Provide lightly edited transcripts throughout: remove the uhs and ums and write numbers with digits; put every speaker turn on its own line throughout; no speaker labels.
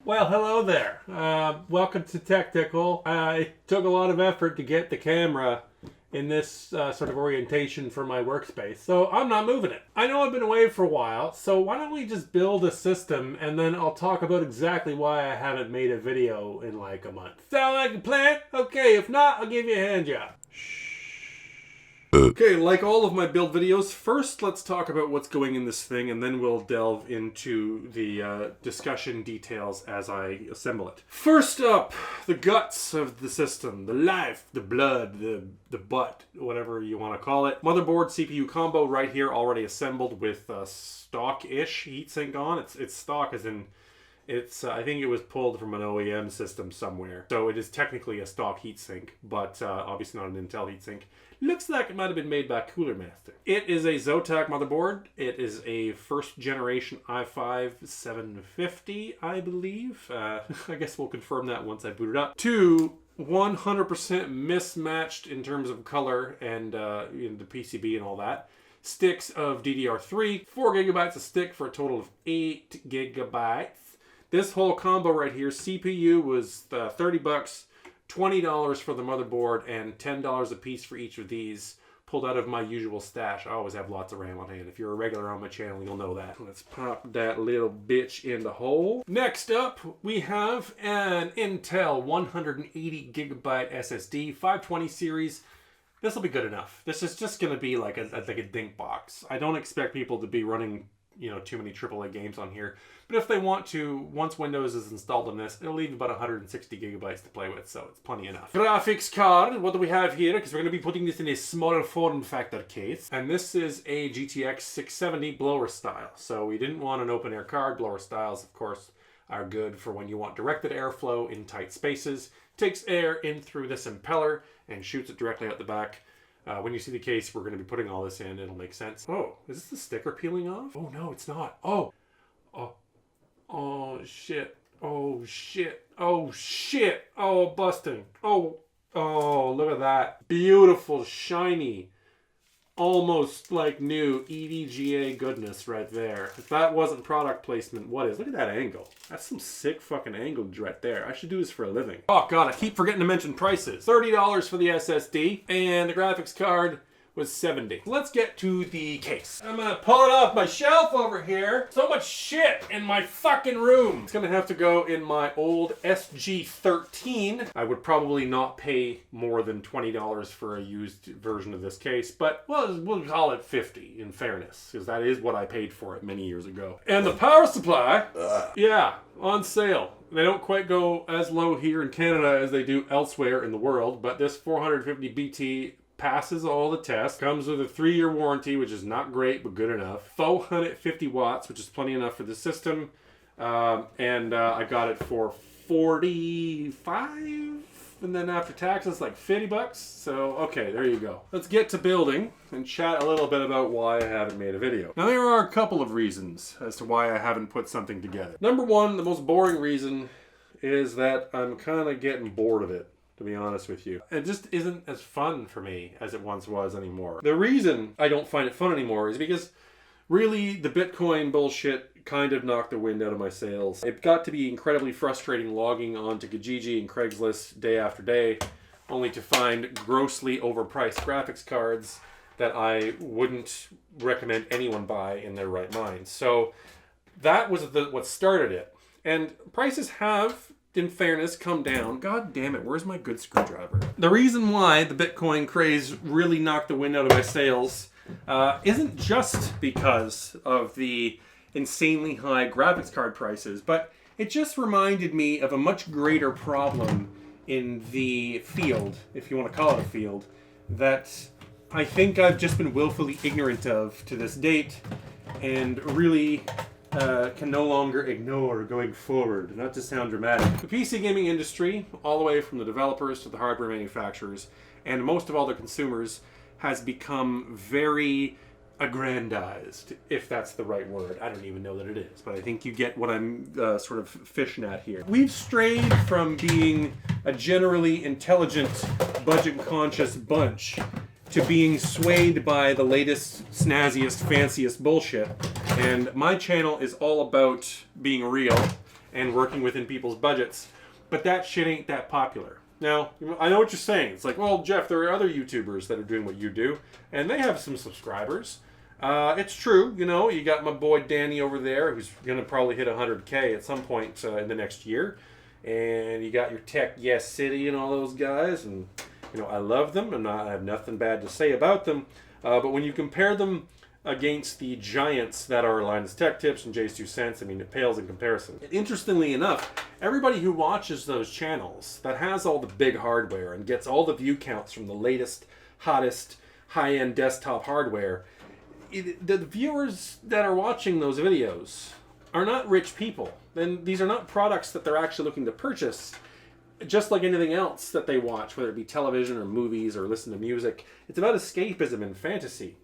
Well, hello there. Welcome to Technical. It took a lot of effort to get the camera in this sort of orientation for my workspace, so I'm not moving it. I know I've been away for a while, so why don't we just build a system and then I'll talk about exactly why I haven't made a video in like a month. Sound like a plan? Okay, if not, I'll give you a hand job. Okay, like all of my build videos, first let's talk about what's going in this thing and then we'll delve into the discussion details as I assemble it. First up, the guts of the system, the life, the blood, the butt, whatever you want to call it. Motherboard CPU combo right here, already assembled with stock-ish heatsink on. It's stock as in, I think it was pulled from an OEM system somewhere. So it is technically a stock heatsink, but obviously not an Intel heatsink. Looks like it might have been made by Cooler Master. It is a Zotac motherboard. It is a first generation i5 750, I believe. I guess we'll confirm that once I boot it up. 100% mismatched in terms of color and the PCB and all that. Sticks of DDR3, 4 gigabytes a stick for a total of 8 gigabytes. This whole combo right here, CPU was 30 bucks. $20 for the motherboard and $10 a piece for each of these, pulled out of my usual stash. I always have lots of RAM on hand. If you're a regular on my channel, you'll know that. Let's pop that little bitch in the hole. Next up, we have an Intel 180 gigabyte SSD, 520 series. This will be good enough. This is just going to be like a dink box. I don't expect people to be running too many AAA games on here. But if they want to, once Windows is installed on this, it'll leave about 160 gigabytes to play with, so it's plenty enough. Graphics card, what do we have here? Because we're going to be putting this in a smaller form factor case. And this is a GTX 670 blower style. So we didn't want an open air card. Blower styles, of course, are good for when you want directed airflow in tight spaces. Takes air in through this impeller and shoots it directly out the back. When you see the case, we're going to be putting all this in. It'll make sense. Oh, is this the sticker peeling off? Oh, no, it's not. Oh, shit. Oh, shit. Oh, shit. Oh, busting. Oh, look at that. Beautiful, shiny, almost like new EVGA goodness right there. If that wasn't product placement, what is? Look at that angle. That's some sick fucking angle right there. I should do this for a living. Oh god, I keep forgetting to mention prices. $30 for the SSD, and the graphics card was $70. Let's get to the case. I'm gonna pull it off my shelf over here. So much shit in my fucking room. It's gonna have to go in my old SG13. I would probably not pay more than $20 for a used version of this case, but we'll call it $50 in fairness, because that is what I paid for it many years ago. And the power supply, yeah, on sale. They don't quite go as low here in Canada as they do elsewhere in the world, but this 450 BT passes all the tests, comes with a 3-year warranty, which is not great, but good enough. 450 watts, which is plenty enough for the system. And I got it for $45, and then after taxes, like 50 bucks. So, okay, there you go. Let's get to building and chat a little bit about why I haven't made a video. Now, there are a couple of reasons as to why I haven't put something together. Number one, the most boring reason is that I'm kind of getting bored of it, to be honest with you. It just isn't as fun for me as it once was anymore. The reason I don't find it fun anymore is because really the Bitcoin bullshit kind of knocked the wind out of my sails. It got to be incredibly frustrating logging onto Kijiji and Craigslist day after day, only to find grossly overpriced graphics cards that I wouldn't recommend anyone buy in their right mind. So that was what started it. And prices have, in fairness, come down. God damn it, where's my good screwdriver? The reason why the Bitcoin craze really knocked the wind out of my sails isn't just because of the insanely high graphics card prices, but it just reminded me of a much greater problem in the field, if you want to call it a field, that I think I've just been willfully ignorant of to this date, and really can no longer ignore going forward, not to sound dramatic. The PC gaming industry, all the way from the developers to the hardware manufacturers, and most of all the consumers, has become very aggrandized, if that's the right word. I don't even know that it is, but I think you get what I'm sort of fishing at here. We've strayed from being a generally intelligent, budget-conscious bunch to being swayed by the latest, snazziest, fanciest bullshit. And my channel is all about being real and working within people's budgets. But that shit ain't that popular. Now, I know what you're saying. It's like, well, Jeff, there are other YouTubers that are doing what you do, and they have some subscribers. It's true, you know, you got my boy Danny over there, who's going to probably hit 100K at some point in the next year. And you got your Tech Yes City and all those guys, and, you know, I love them, and I have nothing bad to say about them. But when you compare them against the giants that are Linus Tech Tips and Jay's 2 Cents, I mean, it pales in comparison. Interestingly enough, everybody who watches those channels that has all the big hardware and gets all the view counts from the latest, hottest, high-end desktop hardware, the viewers that are watching those videos are not rich people. Then these are not products that they're actually looking to purchase. Just like anything else that they watch, whether it be television or movies or listen to music, it's about escapism and fantasy.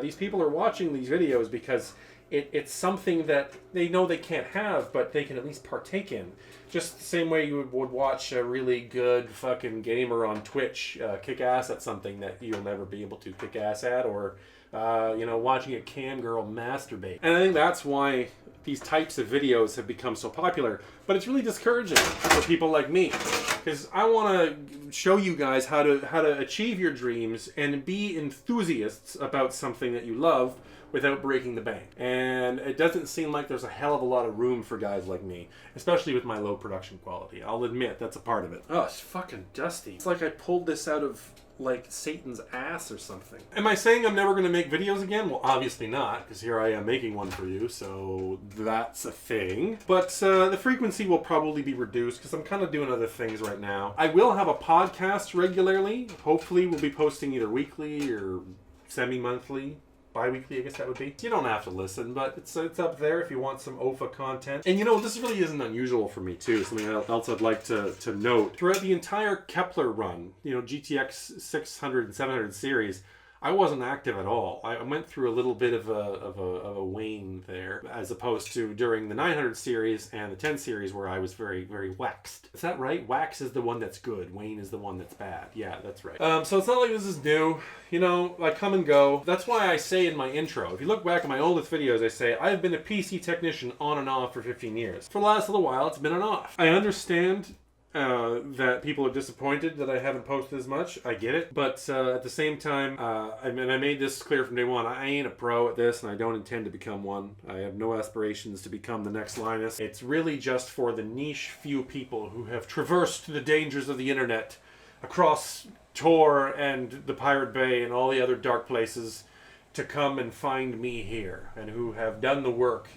These people are watching these videos because it's something that they know they can't have, but they can at least partake in. Just the same way you would watch a really good fucking gamer on Twitch kick ass at something that you'll never be able to kick ass at, or you know, watching a cam girl masturbate. And I think that's why these types of videos have become so popular. But it's really discouraging for people like me, because I want to show you guys how to achieve your dreams and be enthusiasts about something that you love without breaking the bank. And it doesn't seem like there's a hell of a lot of room for guys like me, especially with my low production quality. I'll admit that's a part of it. Oh, it's fucking dusty. It's like I pulled this out of like Satan's ass or something. Am I saying I'm never going to make videos again? Well, obviously not, because here I am making one for you, so that's a thing. But the frequency will probably be reduced because I'm kind of doing other things right now. I will have a podcast regularly. Hopefully we'll be posting either weekly or semi-monthly. Bi-weekly, I guess that would be. You don't have to listen, but it's up there if you want some OFA content. And you know, this really isn't unusual for me too. Something else I'd like to note. Throughout the entire Kepler run, you know, GTX 600 and 700 series, I wasn't active at all. I went through a little bit of a wane there, as opposed to during the 900 series and the 10 series where I was very, very waxed. Is that right? Wax is the one that's good. Wane is the one that's bad. Yeah, that's right. So it's not like this is new. You know, I come and go. That's why I say in my intro, if you look back at my oldest videos, I say, I've been a PC technician on and off for 15 years. For the last little while, it's been on off. I understand that people are disappointed that I haven't posted as much. I get it. But at the same time, I made this clear from day one. I ain't a pro at this, and I don't intend to become one. I have no aspirations to become the next Linus. It's really just for the niche few people who have traversed the dangers of the internet across Tor and the Pirate Bay and all the other dark places to come and find me here, and who have done the work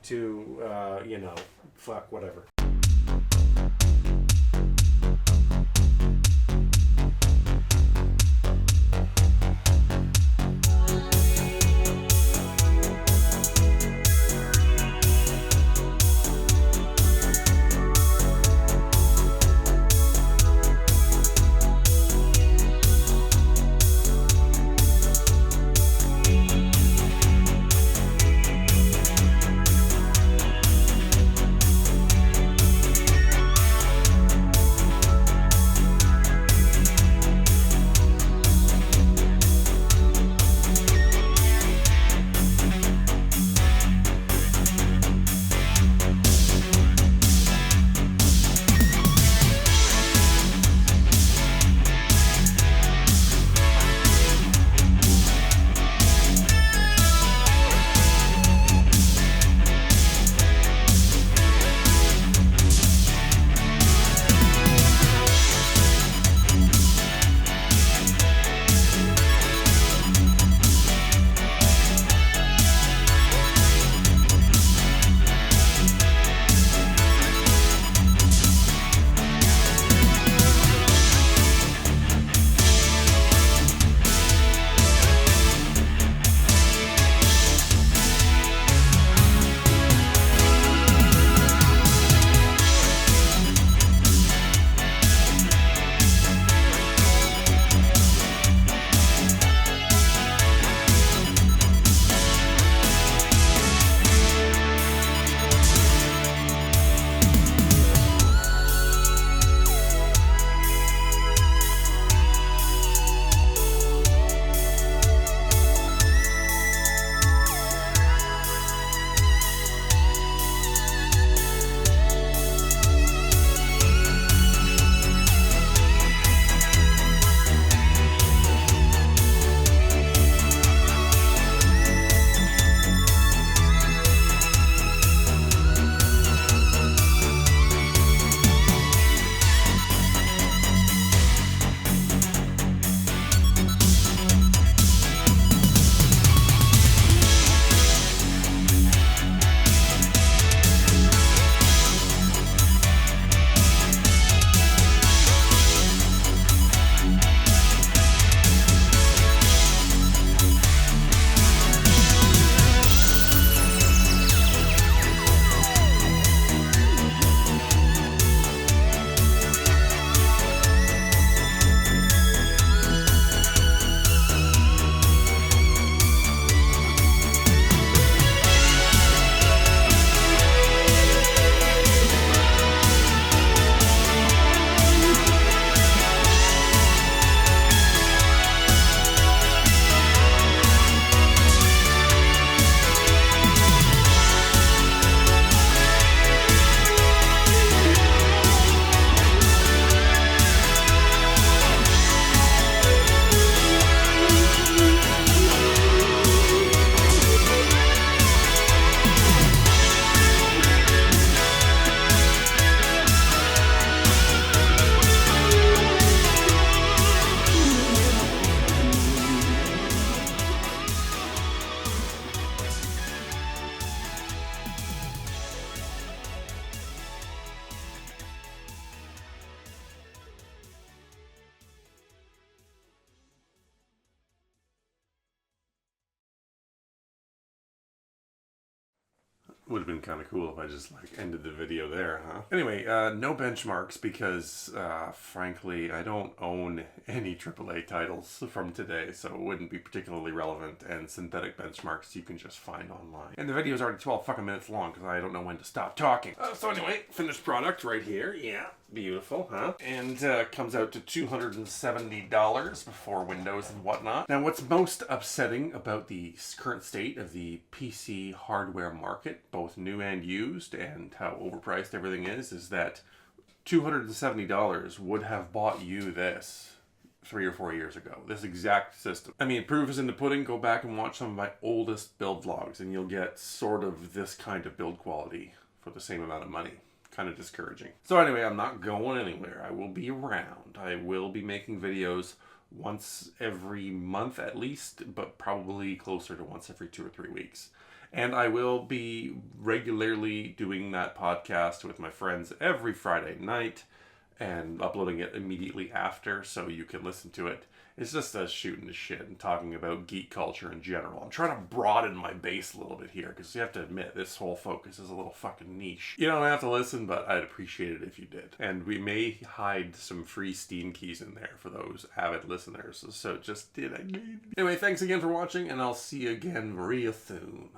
to, you know, fuck, whatever. Would have been kind of cool if I just like ended the video there, huh? Anyway, no benchmarks because frankly I don't own any AAA titles from today, so it wouldn't be particularly relevant, and synthetic benchmarks you can just find online. And the video's already 12 fucking minutes long because I don't know when to stop talking. So anyway, finished product right here. Yeah, beautiful, huh? And comes out to $270 before Windows and whatnot. Now what's most upsetting about the current state of the PC hardware market, both new and used, and how overpriced everything is that $270 would have bought you this 3 or 4 years ago. This exact system. I mean, proof is in the pudding. Go back and watch some of my oldest build vlogs and you'll get sort of this kind of build quality for the same amount of money. Kind of discouraging. So anyway, I'm not going anywhere. I will be around. I will be making videos once every month at least, but probably closer to once every 2 or 3 weeks. And I will be regularly doing that podcast with my friends every Friday night and uploading it immediately after so you can listen to it. It's just us shooting the shit and talking about geek culture in general. I'm trying to broaden my base a little bit here because you have to admit this whole focus is a little fucking niche. You don't have to listen, but I'd appreciate it if you did. And we may hide some free Steam keys in there for those avid listeners. So just did I need. Anyway, thanks again for watching and I'll see you again real soon.